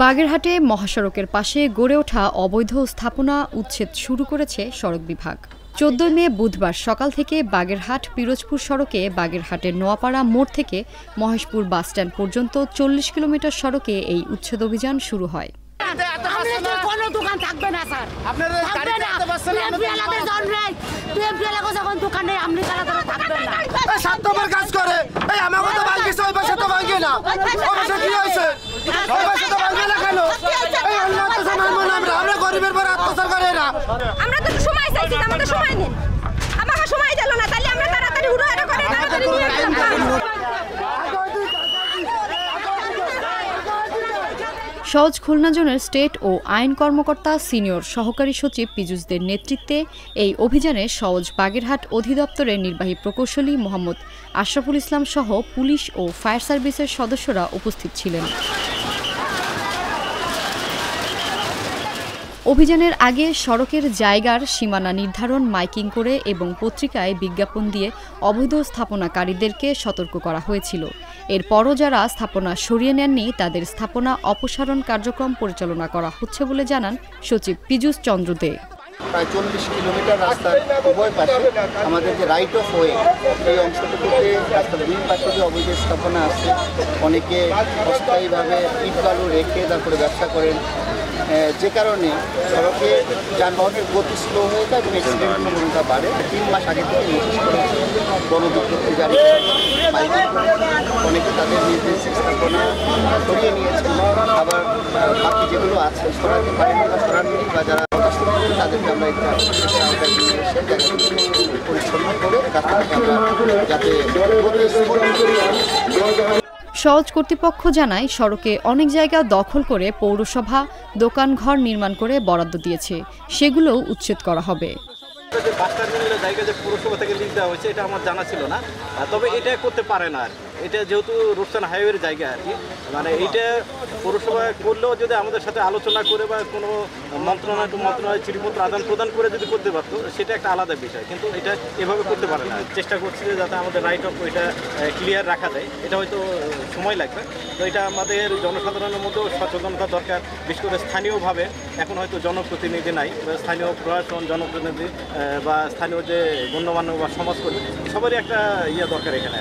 বাগেরহাটে মহাসড়কের পাশে গড়ে ওঠা অবৈধ স্থাপনা উচ্ছেদ শুরু করেছে সড়ক বিভাগ। ১৪ মে বুধবার সকাল থেকে বাগেরহাট পিরোজপুর সড়কে বাগেরহাটের নোয়াপাড়া মোড় থেকে মহেশপুর বাসস্ট্যান্ড পর্যন্ত ৪০ কিলোমিটার সড়কে এই উচ্ছেদ অভিযান শুরু হয়। সওজ খুলনা জোনের স্টেট ও আইন কর্মকর্তা সিনিয়র সহকারী সচিব পীযূষদের নেতৃত্বে এই অভিযানে সওজ বাগেরহাট অধিদপ্তরের নির্বাহী প্রকৌশলী মোহাম্মদ আশরাফুল ইসলাম সহ পুলিশ ও ফায়ার সার্ভিসের সদস্যরা উপস্থিত ছিলেন। অভিযানের আগে সড়কের জায়গার সীমানা নির্ধারণ, মাইকিং করে এবং পত্রিকায় বিজ্ঞাপন দিয়ে অবৈধ স্থাপনাকারীদেরকে সতর্ক করা হয়েছিল। এরপরও যারা স্থাপনা সরিয়ে নেননি তাদের স্থাপনা অপসারণ কার্যক্রম পরিচালনা করা হচ্ছে বলে জানান সচিব পীযূষ চন্দ্র দে। প্রায় ৪০ কিলোমিটার রাস্তার উভয় পাশে আমাদের যে রাইট অফ ওয়ে এই অংশটুকুতে রাস্তার দুই পাশে যে অবৈধ স্থাপনা আছে, অনেকে অস্থায়ীভাবে ইট বালু রেখে তারপরে ব্যবসা করেন, যে কারণে সড়কে যানবাহনের গতি স্লো হয়ে যায় এবং অ্যাক্সিডেন্ট প্রবণতা বাড়ে। ৩ মাস আগে থেকে নোটিশ করেছে, গণবিজ্ঞপ্তি জারি অনেকে তাদের নিজ নিজ স্থাপনা সরিয়ে নিয়েছেন, আবার বাকি যেগুলো আছে সরাতে পারেনি বা সরাননি বা যারা তাদেরকে আমরা একটা আওতায় নিয়ে এসে পরিচ্ছন্ন করে রাস্তাটাকে আমরা যাতে সওজ কর্তৃপক্ষ জানায় সড়কে অনেক জায়গা দখল করে পৌরসভা দোকানঘর নির্মাণ করে বরাদ্দ দিয়েছে, সেগুলোও উচ্ছেদ করা হবে। বাস টার্মিনালের জায়গা যে পৌরসভা থেকে লিজ দেওয়া হয়েছে এটা আমার জানা ছিল না, তবে এটা করতে পারে না। এটা যেহেতু রূপসান হাইওয়ের জায়গা আর কি, মানে এইটা পৌরসভা করলেও যদি আমাদের সাথে আলোচনা করে বা কোনো মন্ত্রণালয় চিঠিপত্র আদান প্রদান করে যদি করতে পারতো সেটা একটা আলাদা বিষয়, কিন্তু এটা এভাবে করতে পারে না। চেষ্টা করছি যে যাতে আমাদের রাইট অফ এটা ক্লিয়ার রাখা যায়, এটা হয়তো সময় লাগবে। তো এটা আমাদের জনসাধারণের মধ্যেও সচেতনতা দরকার, বিশেষ করে স্থানীয়ভাবে। এখন হয়তো জনপ্রতিনিধি নাই, স্থানীয় প্রশাসন, জনপ্রতিনিধি বা স্থানীয় যে গণ্যমান্য বা সমাজকর্মী সবারই একটা দরকার এখানে।